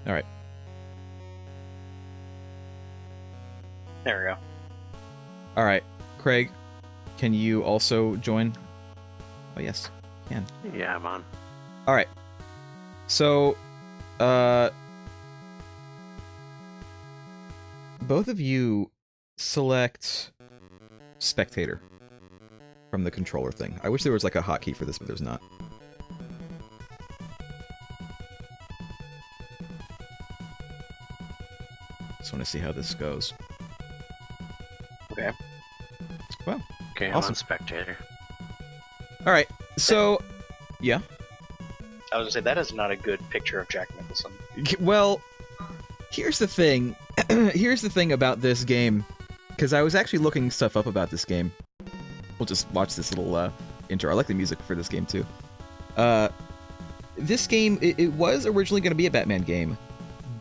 All right. There we go. All right, Craig, can you also join? Oh yes, you can. Yeah, I'm on. All right. So, both of you select spectator from the controller thing. I wish there was like a hotkey for this, but there's not. Just want to see how this goes. Okay. Well, Okay, I'm awesome. on spectator. All right. So, yeah. I was gonna say that is not a good picture of Jack Nicholson. Well, here's the thing. Here's the thing about this game, because I was actually looking stuff up about this game. We'll just watch this little intro. I like the music for this game too. This game, it was originally going to be a Batman game,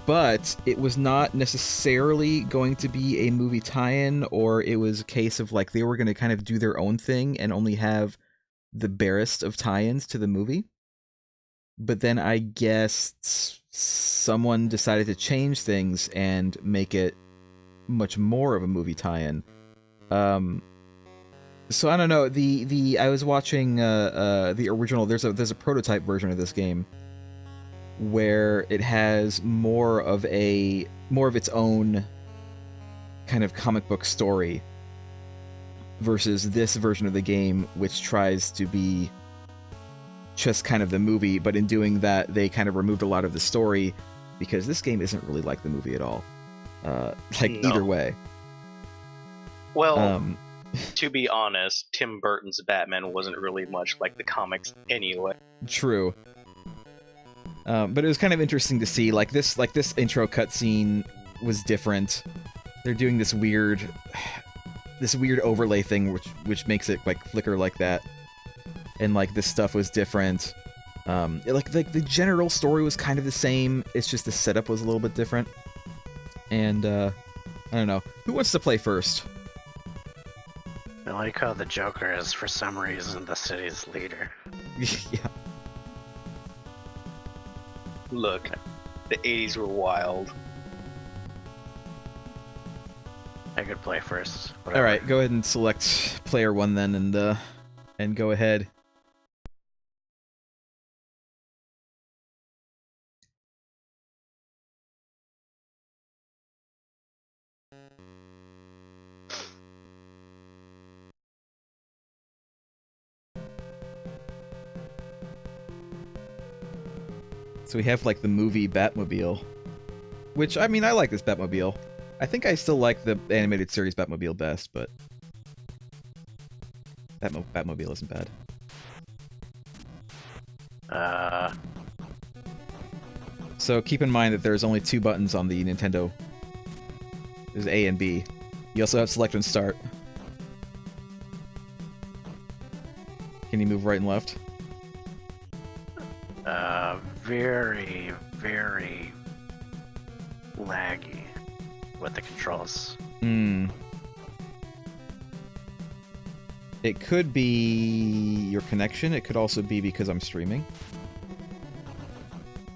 but it was not necessarily going to be a movie tie-in, or it was a case of like they were going to kind of do their own thing and only have the barest of tie-ins to the movie. But then I guess someone decided to change things and make it much more of a movie tie-in. So I don't know. I was watching the original. There's a prototype version of this game where it has more of its own kind of comic book story versus this version of the game, which tries to be just kind of the movie, but in doing that, they kind of removed a lot of the story because this game isn't really like the movie at all. Either way. Well, to be honest, Tim Burton's Batman wasn't really much like the comics anyway. True. But it was kind of interesting to see, like this intro cutscene was different. They're doing this weird overlay thing, which makes it like flicker like that. And like this stuff was different. Like the general story was kind of the same. It's just the setup was a little bit different. And I don't know. Who wants to play first? I like how the Joker is, for some reason, the city's leader. Yeah. Look, the 80s were wild. I could play first. All right, go ahead and select player one then, and go ahead. So we have like the movie Batmobile, which I mean I like this Batmobile. I think I still like the animated series Batmobile best, but Batmobile isn't bad. So keep in mind that there's only 2 buttons on the Nintendo. There's A and B. You also have select and start. Can you move right and left? Very, very laggy with the controls. It could be your connection. It could also be because I'm streaming.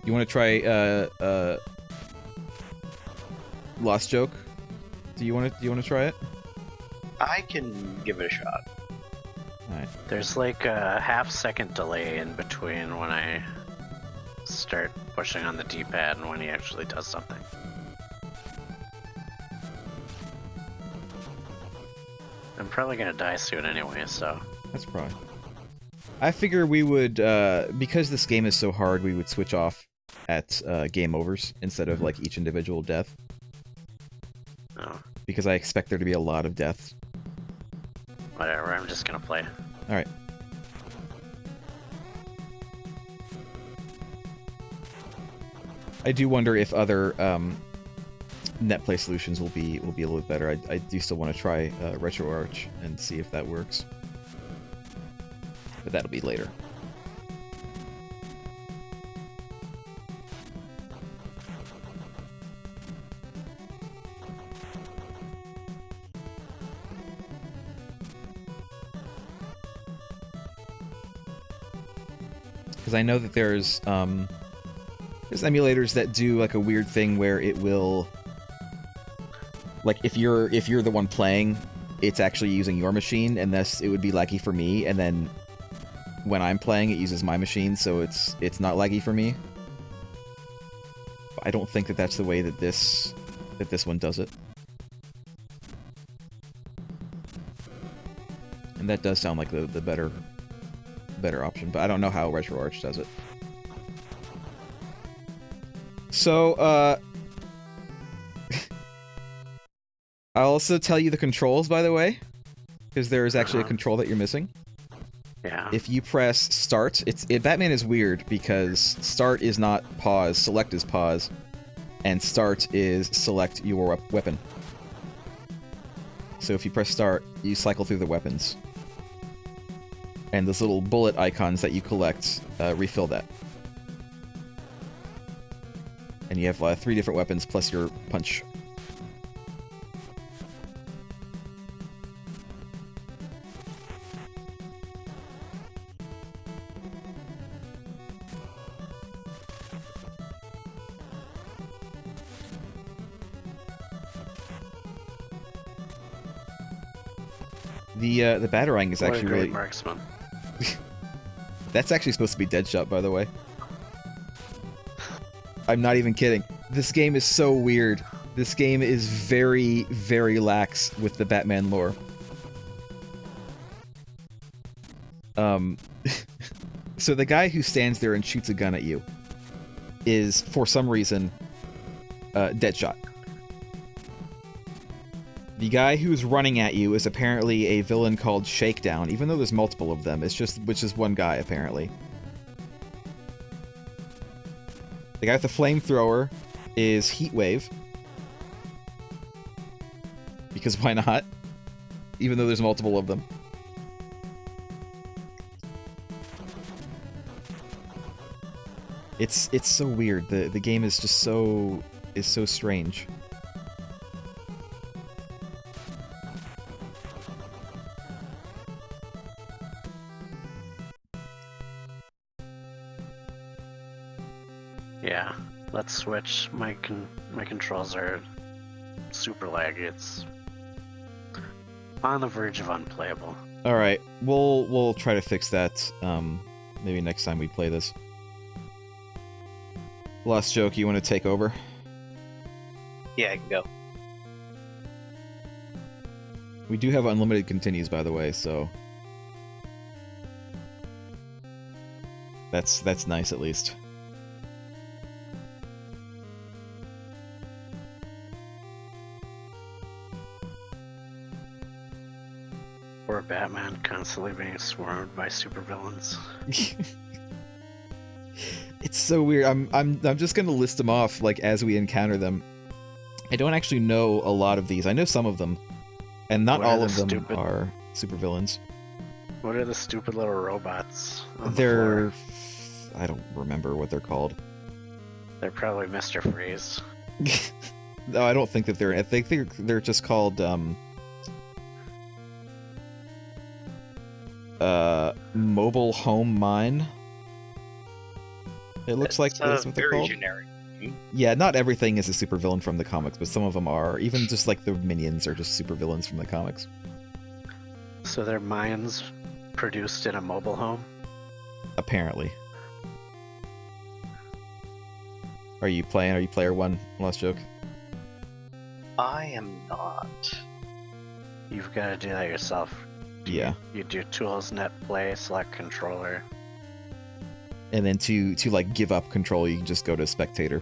You want to try Lost Joke? Do you want to try it? I can give it a shot. All right. There's like a half-second delay in between when I start pushing on the D-pad and when he actually does something. I'm probably gonna die soon anyway, so... That's probably... I figure we would, because this game is so hard, we would switch off at game overs instead of like each individual death. Oh. Because I expect there to be a lot of deaths. Whatever, I'm just gonna play. Alright. I do wonder if other net play solutions will be a little bit better. I do still want to try RetroArch and see if that works. But that'll be later. Because I know that there's There's emulators that do like a weird thing where it will, like if you're the one playing, it's actually using your machine, and thus it would be laggy for me, and then when I'm playing, it uses my machine, so it's not laggy for me. But I don't think that that's the way that this one does it. And that does sound like the better option, but I don't know how RetroArch does it. So, I'll also tell you the controls, by the way, because there is actually a control that you're missing. Yeah. If you press start, Batman is weird because start is not pause, select is pause, and start is select your weapon. So if you press start, you cycle through the weapons. And those little bullet icons that you collect refill that. And you have 3 different weapons plus your punch. The Batarang is actually really... marksman. That's actually supposed to be Deadshot, by the way. I'm not even kidding. This game is so weird. This game is very, very lax with the Batman lore. So the guy who stands there and shoots a gun at you is, for some reason, Deadshot. The guy who's running at you is apparently a villain called Shakedown, even though there's multiple of them. It's just one guy, apparently. The guy with the flamethrower is Heatwave. Because why not? Even though there's multiple of them. It's so weird. The game is just so strange. Yeah, let's switch. My controls are super laggy. It's on the verge of unplayable. All right, we'll try to fix that. Maybe next time we play this. Last joke, you want to take over? Yeah, I can go. We do have unlimited continues, by the way, so that's nice at least. Poor Batman constantly being swarmed by supervillains. It's so weird. I'm just gonna list them off like as we encounter them. I don't actually know a lot of these. I know some of them, and not all of them are supervillains. What are the stupid little robots on They're... the floor? I don't remember what they're called. They're probably Mr. Freeze. No, I don't think that they're... I think they're just called, Mobile Home Mine. It looks like that's what they're very called. Generic. Yeah, not everything is a supervillain from the comics, but some of them are. Even just like the minions are just supervillains from the comics. So they're mines produced in a mobile home? Apparently. Are you playing? Are you player one? Last joke. I am not. You've got to do that yourself. Yeah. You do tools, net play, select controller. And then to like give up control, you can just go to spectator.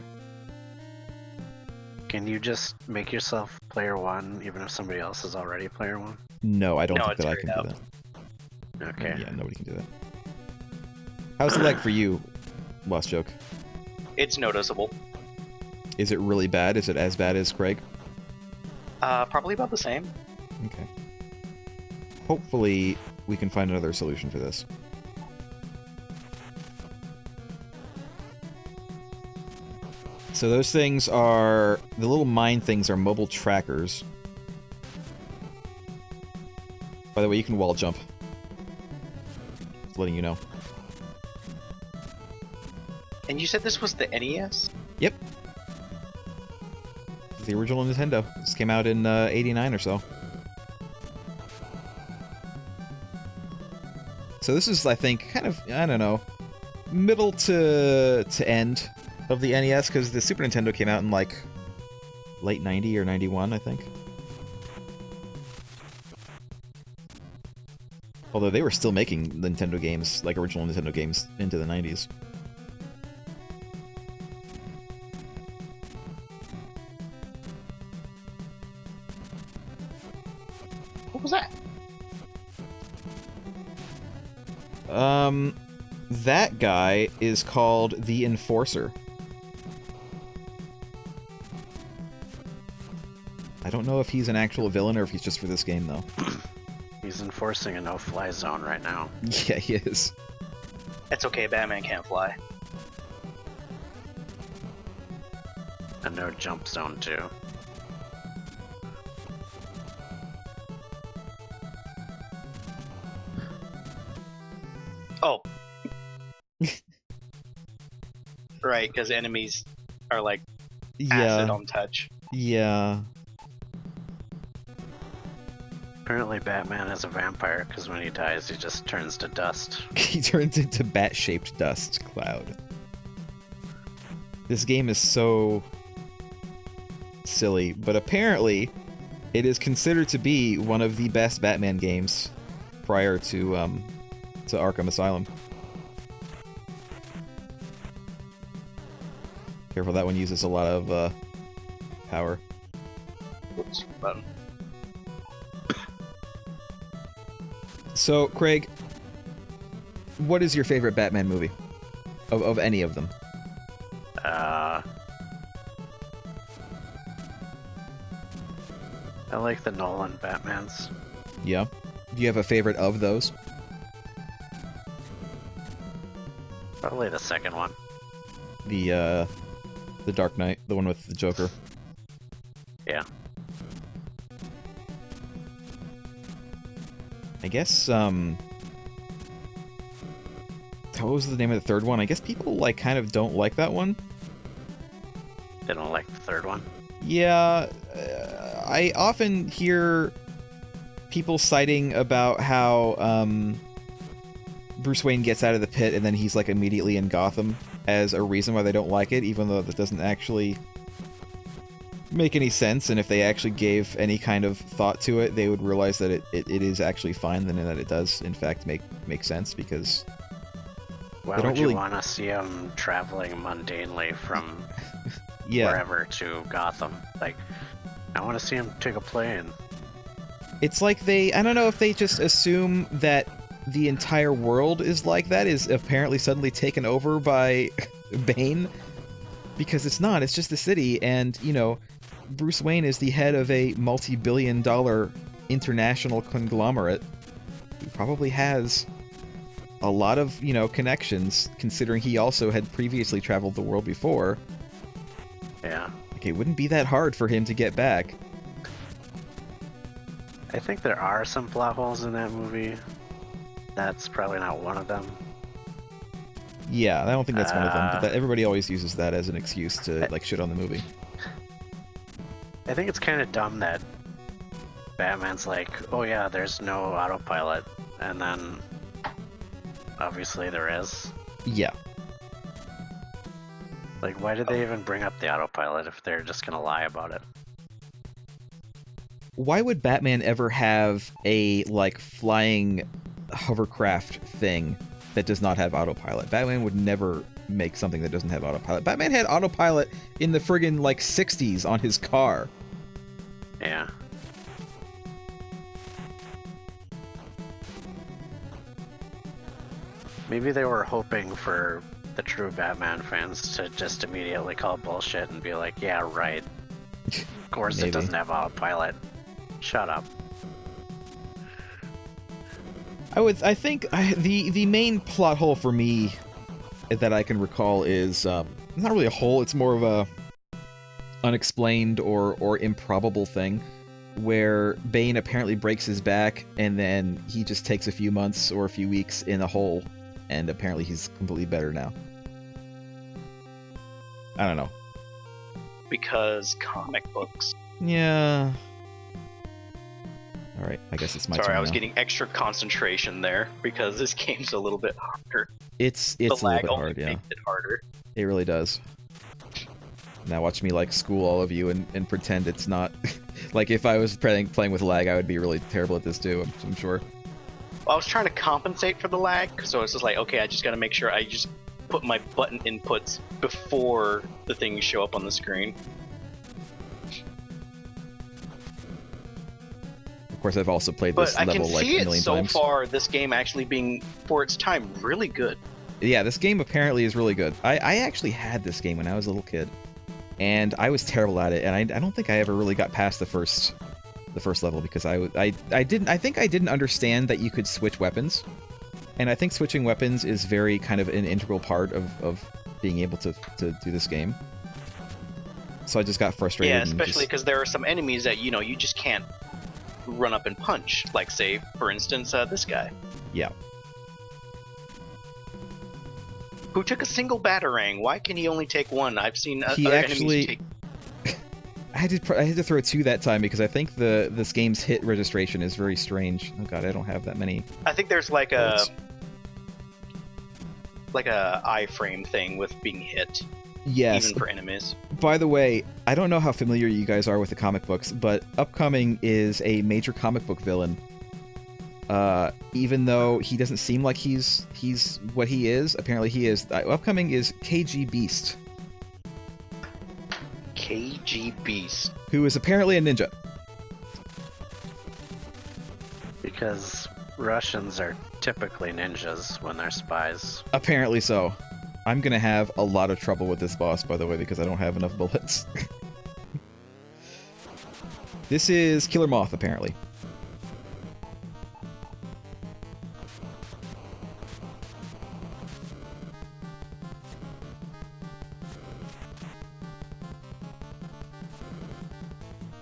Can you just make yourself player one, even if somebody else is already player one? No, I don't No, think that I it's can grayed do that. Okay. Yeah, nobody can do that. How's the lag for you, Last joke? It's noticeable. Is it really bad? Is it as bad as Craig? Probably about the same. Okay. Hopefully, we can find another solution for this. So those things are... the little mine things are mobile trackers. By the way, you can wall jump. Just letting you know. And you said this was the NES? Yep. The original Nintendo. This came out in 89 or so. So this is, I think, kind of, I don't know, middle to end of the NES, because the Super Nintendo came out in, like, late 90 or 91, I think. Although they were still making Nintendo games, like original Nintendo games, into the 90s. What was that? That guy is called the Enforcer. I don't know if he's an actual villain or if he's just for this game, though. He's enforcing a no-fly zone right now. Yeah, he is. It's okay, Batman can't fly. A no-jump zone, too. Oh. Right, because enemies are like acid on touch. Yeah. Apparently Batman is a vampire, because when he dies, he just turns to dust. He turns into bat-shaped dust cloud. This game is so silly, but apparently it is considered to be one of the best Batman games prior to Arkham Asylum. Careful, that one uses a lot of power. Oops, button. So, Craig, what is your favorite Batman movie? Of any of them? I like the Nolan Batmans. Yeah. Do you have a favorite of those? Probably the second one. The Dark Knight, the one with the Joker. Yeah. I guess, what was the name of the third one? I guess people, like, kind of don't like that one. They don't like the third one? Yeah, I often hear people citing about how, Bruce Wayne gets out of the pit and then he's, like, immediately in Gotham as a reason why they don't like it, even though that doesn't actually make any sense, and if they actually gave any kind of thought to it, they would realize that it is actually fine, and that it does, in fact, make sense, because why would you want to see him traveling mundanely from wherever to Gotham? Like, I want to see him take a plane. It's like I don't know if they just assume that the entire world is like that, is apparently suddenly taken over by Bane, because it's not, it's just the city, and, you know, Bruce Wayne is the head of a multi-billion-dollar international conglomerate who probably has a lot of, you know, connections, considering he also had previously traveled the world before. Yeah. Like, it wouldn't be that hard for him to get back. I think there are some plot holes in that movie. That's probably not one of them. Yeah, I don't think that's one of them, but everybody always uses that as an excuse to, like, shit on the movie. I think it's kind of dumb that Batman's like, oh yeah, there's no autopilot, and then obviously there is. Yeah. Like, why did they even bring up the autopilot if they're just gonna lie about it? Why would Batman ever have a, like, flying hovercraft thing that does not have autopilot? Batman would never make something that doesn't have autopilot. Batman had autopilot in the friggin', like, 60s on his car. Yeah. Maybe they were hoping for the true Batman fans to just immediately call bullshit and be like, yeah, right. Of course it doesn't have autopilot. Shut up. I think the main plot hole for me that I can recall is not really a hole, it's more of a unexplained or improbable thing where Bane apparently breaks his back and then he just takes a few months or a few weeks in a hole and apparently he's completely better now. I don't know. Because comic books. Yeah. All right, I guess it's my turn. Sorry, I was now. getting extra concentration there because this game's a little bit harder. It's The a little lag bit only hard, yeah. makes it harder. It really does. Now watch me like school all of you and pretend it's not. Like if I was playing with lag, I would be really terrible at this too. I'm sure. Well, I was trying to compensate for the lag, so it's just like, okay, I just gotta make sure I just put my button inputs before the things show up on the screen. Of course, I've also played But this I can level like see a it million so times. far, this game actually being, for its time, really good. Yeah, this game apparently is really good. I actually had this game when I was a little kid, and I was terrible at it, and I don't think I ever really got past the first level because I think I didn't understand that you could switch weapons, and I think switching weapons is very kind of an integral part of being able to do this game. So I just got frustrated. Yeah, and especially just- because there are some enemies that, you know, you just can't run up and punch. Like, say, for instance, this guy. Yeah. Who took a single batarang? Why can he only take one? I've seen He other actually- enemies take... I had to throw 2 that time because I think this game's hit registration is very strange. Oh god, I don't have that many. I think there's like bullets. a iframe thing with being hit, Yes. even for enemies. By the way, I don't know how familiar you guys are with the comic books, but Upcoming is a major comic book villain. Even though he doesn't seem like he's what he is, apparently he is. Upcoming is KG Beast, KG Beast. who is apparently a ninja. Because Russians are typically ninjas when they're spies. Apparently so. I'm gonna have a lot of trouble with this boss, by the way, because I don't have enough bullets. This is Killer Moth, apparently.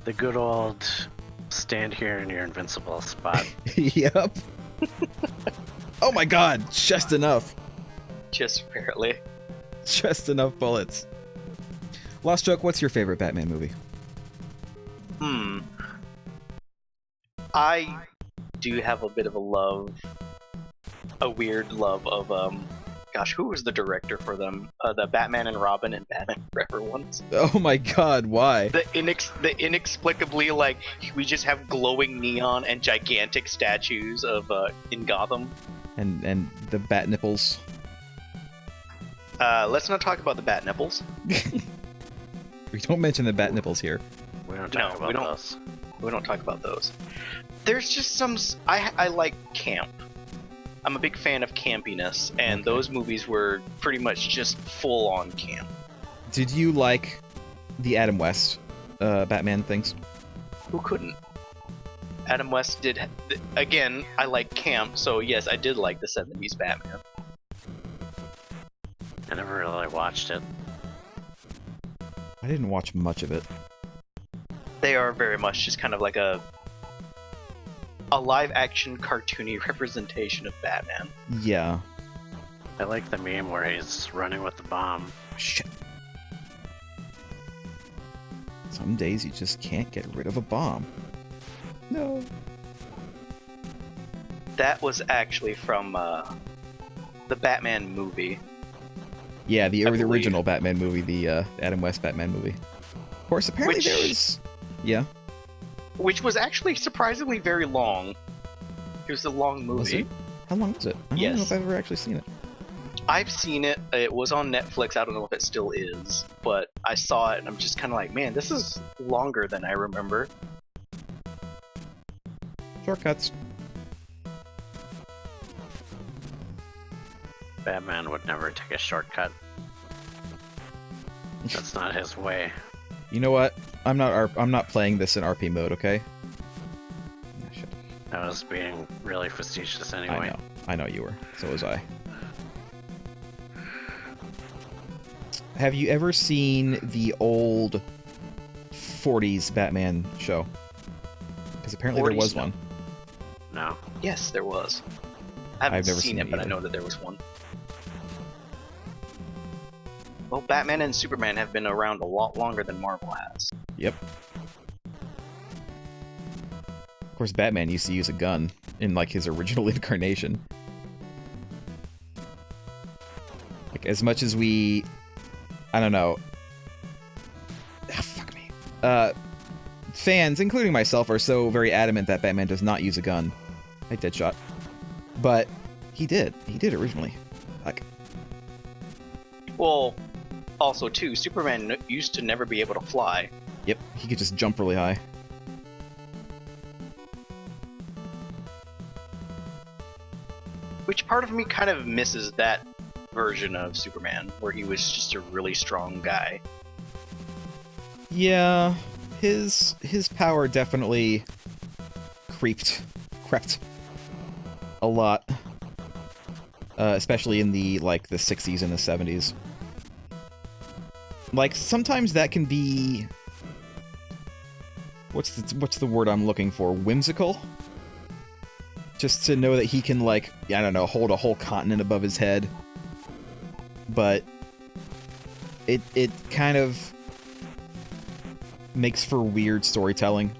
The good old stand here and you're invincible spot. Yep. Oh my god, just enough. Just apparently. Just enough bullets. Lost Joke, what's your favorite Batman movie? I do have a bit of a weird love of gosh, who was the director for them? The Batman and Robin and Batman Forever ones. Oh my god, why? The inexplicably, like, we just have glowing neon and gigantic statues of in Gotham. And the bat nipples. Let's not talk about the bat nipples. We don't mention the bat nipples here. We don't No, talk about we don't. those. We don't talk about those. There's just some. I like camp. I'm a big fan of campiness, and Okay. those movies were pretty much just full on camp. Did you like the Adam West Batman things? Who couldn't? Adam West did. Again, I like camp, so yes, I did like the 70s Batman. I never really watched it. I didn't watch much of it. They are very much just kind of like a live action cartoony representation of Batman. Yeah. I like the meme where he's running with the bomb. Shit. Some days you just can't get rid of a bomb. No. That was actually from the Batman movie. Yeah, the I believe. original Batman movie, the Adam West Batman movie. Of course, apparently there was... Yeah. Which was actually surprisingly very long. It was a long movie. Was it? How long was it? I don't know Yes. if I've ever actually seen it. I've seen it. It was on Netflix. I don't know if it still is, but I saw it and I'm just kind of like, man, this is longer than I remember. Shortcuts. Batman would never take a shortcut. That's not his way. You know what? I'm not playing this in RP mode, okay? Ah, shit. I was being really facetious anyway. I know you were. So was I. Have you ever seen the old 40s Batman show? Because apparently there 40s, was no. one. No. Yes, there was. I haven't I've never seen seen it, it but I either. know that there was one. Well, Batman and Superman have been around a lot longer than Marvel has. Yep. Of course, Batman used to use a gun in, like, his original incarnation. Like, as much as we... I don't know. Ah, fuck me. Fans, including myself, are so very adamant that Batman does not use a gun. Hey, Deadshot. But he did. He did originally. Like... Well, also, too, Superman used to never be able to fly. Yep, he could just jump really high. Which part of me kind of misses that version of Superman, where he was just a really strong guy. Yeah, his power definitely crept a lot, especially in the 60s and the 70s. Like, sometimes that can be, what's the word I'm looking for? Whimsical. Just to know that he can, like, I don't know, hold a whole continent above his head. But it kind of makes for weird storytelling.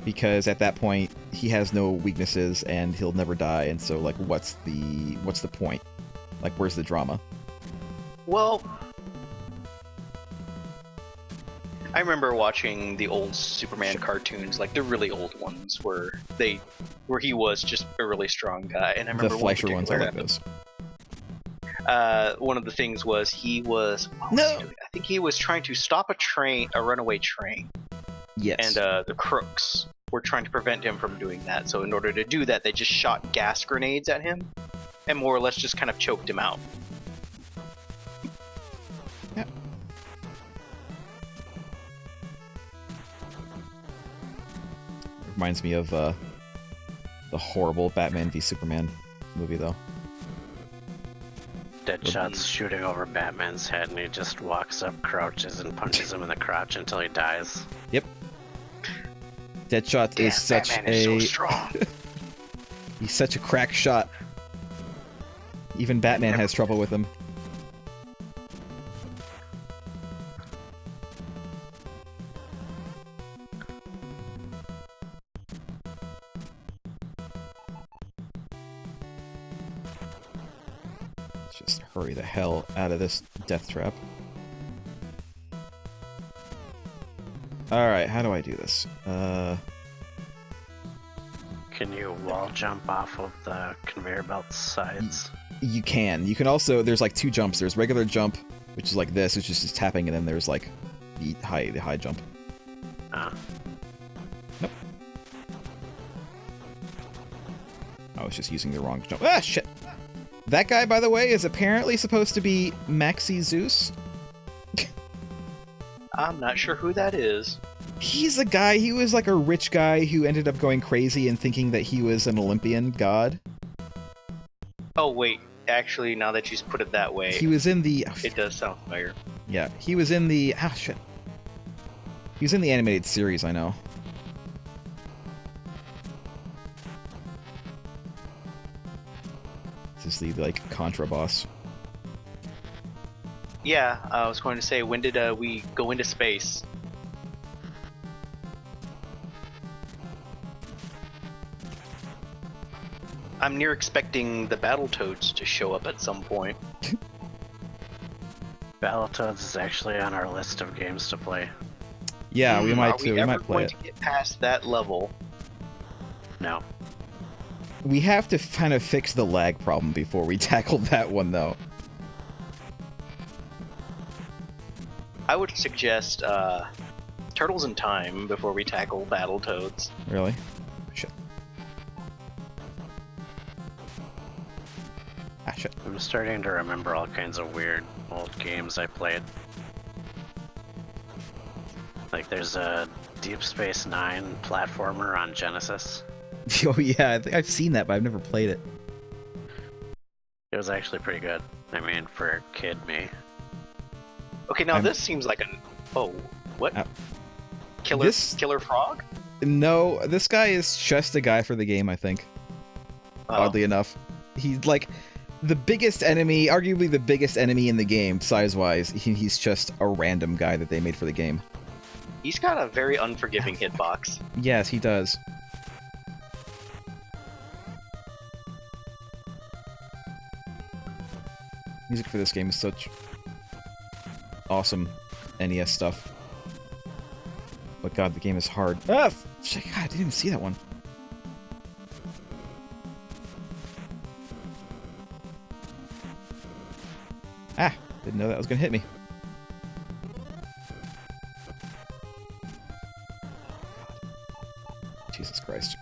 Because at that point, he has no weaknesses and he'll never die, and so, like, what's the point? Like, where's the drama? Well, I remember watching the old Superman cartoons, like the really old ones, where he was just a really strong guy. And I remember The Fleischer ones, I like those. One of the things was he was I think he was trying to stop a runaway train. Yes. And the crooks were trying to prevent him from doing that. So in order to do that, they just shot gas grenades at him, and more or less just kind of choked him out. Yeah. Reminds me of the horrible Batman v Superman movie, though. Deadshot's shooting over Batman's head, and he just walks up, crouches, and punches him in the crotch until he dies. Yep. Deadshot is such Batman is so strong. He's such a crack shot. Even Batman has trouble with him. Let's just hurry the hell out of this death trap. Alright, how do I do this? Can you wall jump off of the conveyor belt sides? You can. You can also, there's like two jumps. There's regular jump, which is like this, which is just tapping, and then there's like the high jump. Ah. Nope. I was just using the wrong jump. Ah, shit! That guy, by the way, is apparently supposed to be Maxi Zeus. I'm not sure who that is. He's a guy, he was like a rich guy who ended up going crazy and thinking that he was an Olympian god. Oh wait, actually, now that you put it that way, He was in the... it does sound familiar. Yeah, he was in the... Ah, shit. He was in the animated series, I know. This is the, like, Contra boss. Yeah, I was going to say, when did we go into space? I'm near expecting the Battletoads to show up at some point. Battletoads is actually on our list of games to play. Yeah, we might Are we ever might play going it. to get past that level? No. We have to kind of fix the lag problem before we tackle that one, though. I would suggest Turtles in Time before we tackle Battletoads. Really? Shit. Ah, shit. I'm starting to remember all kinds of weird old games I played. Like there's a Deep Space Nine platformer on Genesis. Oh yeah, I think I've seen that, but I've never played it. It was actually pretty good. I mean, for kid me. Okay, now this seems like an... Oh, what? Killer Frog? No, this guy is just a guy for the game, I think. Oh. Oddly enough. He's like... the biggest enemy, arguably the biggest enemy in the game, size-wise. He's just a random guy that they made for the game. He's got a very unforgiving hitbox. Yes, he does. Music for this game is such awesome NES stuff. But god, the game is hard. Ah! Shit, god, I didn't even see that one. Ah! Didn't know that was gonna hit me. Jesus Christ.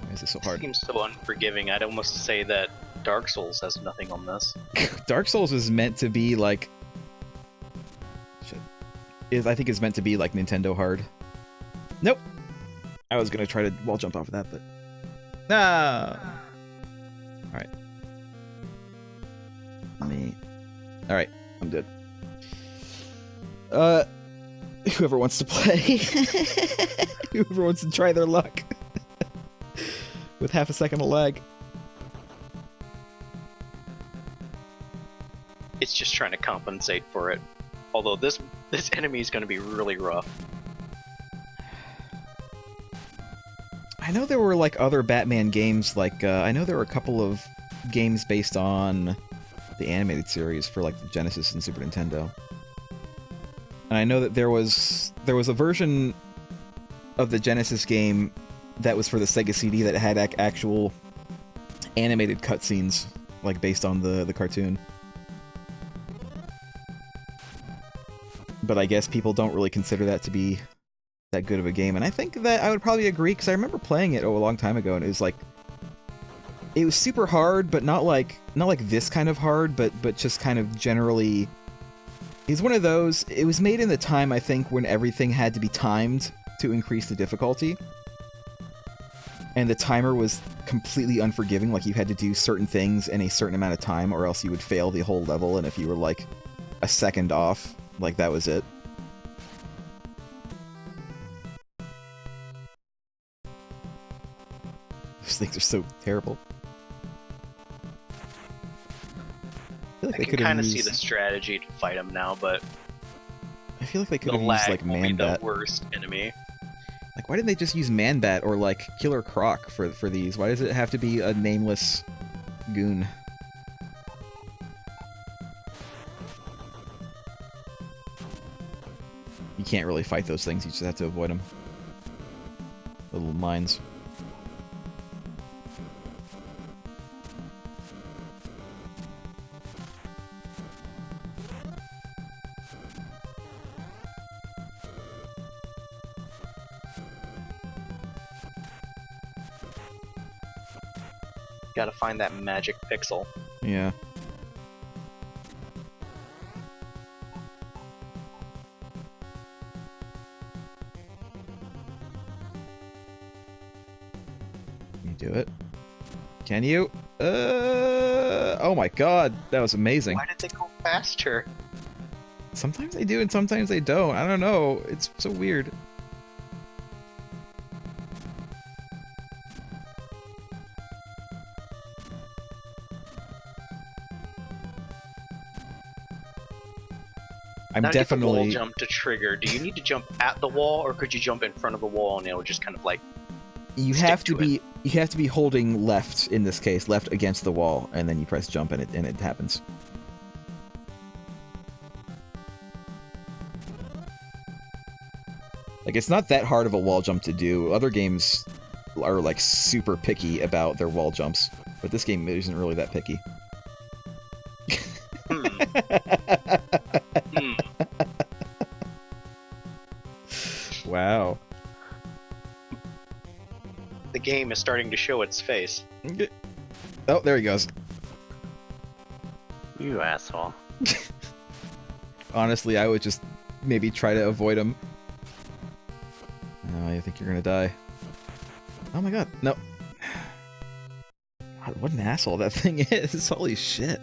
Why is this so hard? It seems so unforgiving. I'd almost say that Dark Souls has nothing on this. Dark Souls is meant to be like... Shit. I think it's meant to be like Nintendo hard. Nope! I was gonna try to wall jump off of that, but... Ah! Alright. Alright, I'm good. Whoever wants to play. Whoever wants to try their luck. With half a second of lag. It's just trying to compensate for it. Although this enemy is going to be really rough. I know there were like other Batman games, like I know there were a couple of games based on the animated series for like the Genesis and Super Nintendo. And I know that there was a version of the Genesis game that was for the Sega CD that had actual animated cutscenes, like based on the cartoon. But I guess people don't really consider that to be that good of a game, and I think that I would probably agree, because I remember playing it a long time ago, and it was like, it was super hard, but not like this kind of hard, but just kind of generally. It's one of those. It was made in the time, I think, when everything had to be timed to increase the difficulty, and the timer was completely unforgiving. Like, you had to do certain things in a certain amount of time, or else you would fail the whole level. And if you were like a second off, like, that was it. Those things are so terrible. I feel like I they can could have kind of used... see the strategy to fight him now, but I feel like they could the have used lag like will be the Man-Bat. worst enemy. Like, why didn't they just use Man-Bat or like Killer Croc for these? Why does it have to be a nameless goon? You can't really fight those things, you just have to avoid them. Little mines. Gotta find that magic pixel. Yeah. Can you do it? Can you? Oh my god, that was amazing. Why did they go faster? Sometimes they do and sometimes they don't. I don't know. It's so weird. I'm Now to get the wall definitely... jump to trigger, do you need to jump at the wall, or could you jump in front of the wall and it'll just kind of like... You have to be holding left in this case, left against the wall, and then you press jump and it happens. Like, it's not that hard of a wall jump to do. Other games are like super picky about their wall jumps, but this game isn't really that picky. Wow. The game is starting to show its face. Oh, there he goes. You asshole. Honestly, I would just maybe try to avoid him. No, I think you're gonna die. Oh my god, no. God, what an asshole that thing is. Holy shit.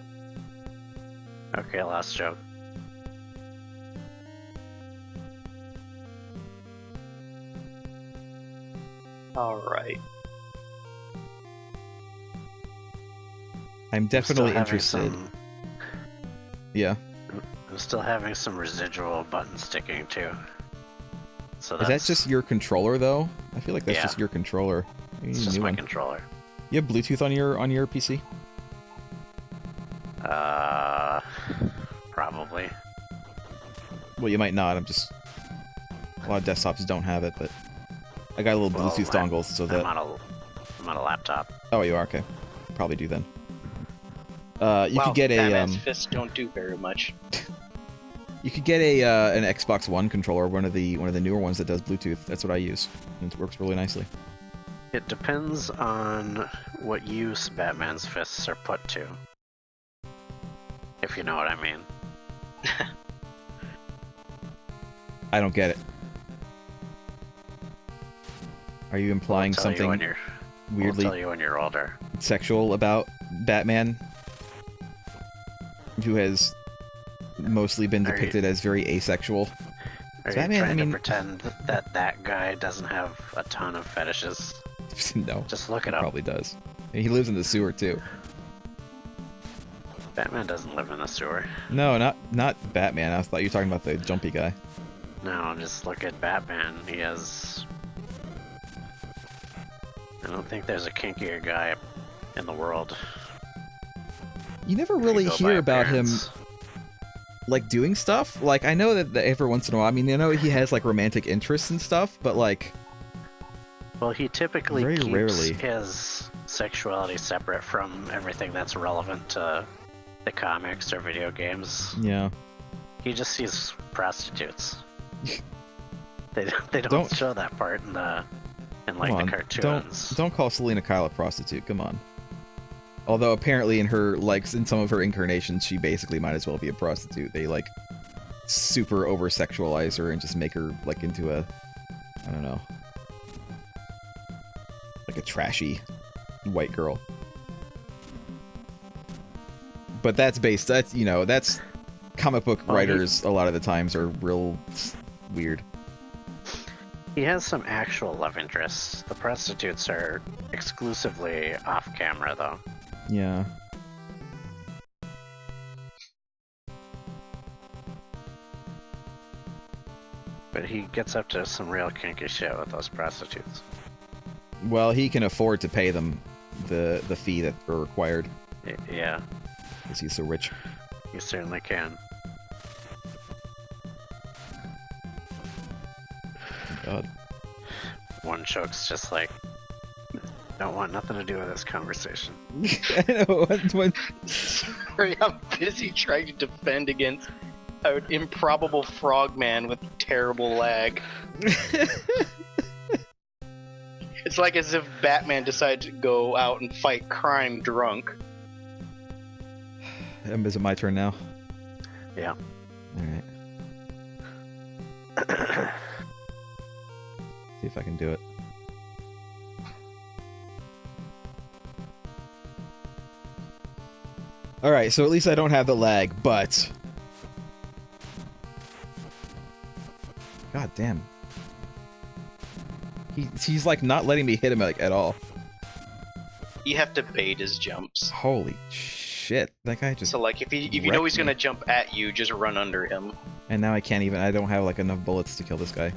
Okay, last joke. Alright. I'm definitely interested. Yeah. I'm still having some residual button sticking too. So Is that just your controller though? I feel like that's Yeah. just your controller. You need It's a just new my one. controller. You have Bluetooth on your PC? Probably. Well, you might not. I'm just... A lot of desktops don't have it, but... I got a little Bluetooth dongles so that... I'm on a laptop. Oh, you are? Okay. Probably do then. You Wow, could get a... Batman's fists don't do very much. You could get a an Xbox One controller, one of the newer ones that does Bluetooth. That's what I use. And it works really nicely. It depends on what use Batman's fists are put to. If you know what I mean. I don't get it. Are you implying something weirdly I'll tell you when you're older. sexual about Batman? Who has mostly been depicted as very asexual. Are Batman, you trying to pretend that guy doesn't have a ton of fetishes? No. Just look it He up. probably does. He lives in the sewer too. Batman doesn't live in the sewer. No, not Batman. I thought you were talking about the jumpy guy. No, just look at Batman. He has... I don't think there's a kinkier guy in the world. You never really hear about him, like, doing stuff. Like, I know that every once in a while, I mean, I know he has, like, romantic interests and stuff, but, like... Well, he typically very keeps rarely. his sexuality separate from everything that's relevant to the comics or video games. Yeah. He just sees prostitutes. They don't show that part in the the cartoons. Don't call Selena Kyle a prostitute. Come on. Although apparently in her in some of her incarnations, she basically might as well be a prostitute. They like super over sexualize her and just make her like into a, I don't know, like a trashy white girl. But that's comic book writers a lot of the times are real weird. He has some actual love interests. The prostitutes are exclusively off camera, though. Yeah. But he gets up to some real kinky shit with those prostitutes. Well, he can afford to pay them the fee that are required. Yeah. Because he's so rich. He certainly can. God. One choke's just like, don't want nothing to do with this conversation. I know. Sorry, I'm busy trying to defend against an improbable frogman with terrible lag. It's like as if Batman decided to go out and fight crime drunk. Is it my turn now? Yeah. Alright. See if I can do it. Alright, so at least I don't have the lag, but... God damn. He's like not letting me hit him like at all. You have to bait his jumps. Holy shit. That guy just... So like if you know he's gonna jump at you, just run under him. And now I can't even... I don't have like enough bullets to kill this guy.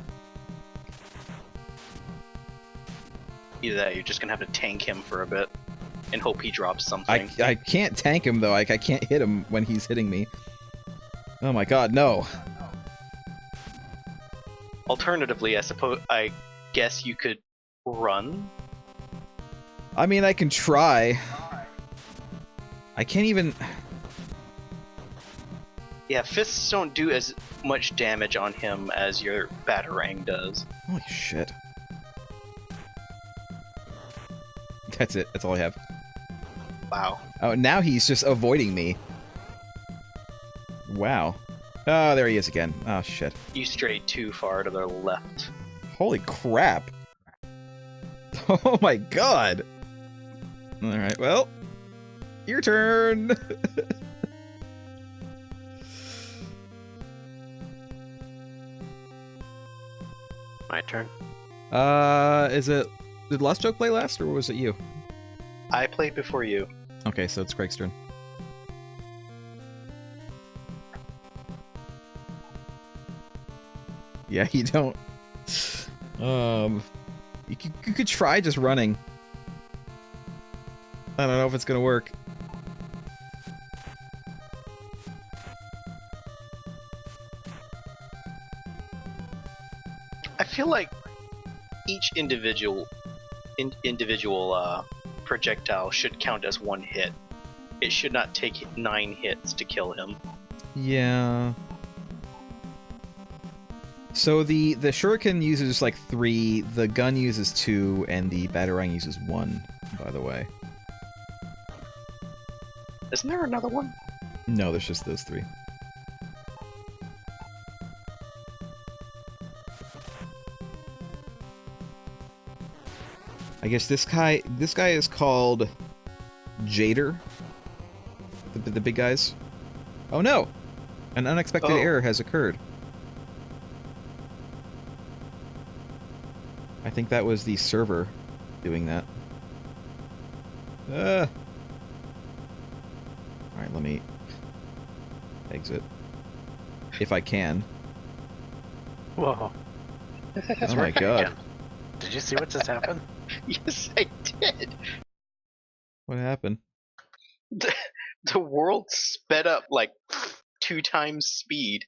Either that, you're just gonna have to tank him for a bit and hope he drops something. I can't tank him though. Like I can't hit him when he's hitting me. Oh my god, no. Alternatively, I guess you could run. I mean, I can try. I can't even... Yeah, fists don't do as much damage on him as your Batarang does. Holy shit. That's it. That's all I have. Wow. Oh, now he's just avoiding me. Wow. Oh, there he is again. Oh, shit. You strayed too far to the left. Holy crap. Oh my god. Alright, well. Your turn. My turn? Is it... Did Lost Joke play last, or was it you? I played before you. Okay, so it's Craig's turn. Yeah, you don't. You could try just running. I don't know if it's gonna work. I feel like each individual projectile should count as one hit. It should not take 9 hits to kill him. Yeah. So the shuriken uses like 3, the gun uses 2, and the batarang uses 1. By the way. Isn't there another one? No, there's just those 3. I guess this guy is called Jader. The big guys. Oh no! An unexpected error has occurred. I think that was the server doing that. Alright, let me exit. If I can. Whoa. Oh my god. Again. Did you see what just happened? Yes, I did. What happened? The world sped up like 2 times speed.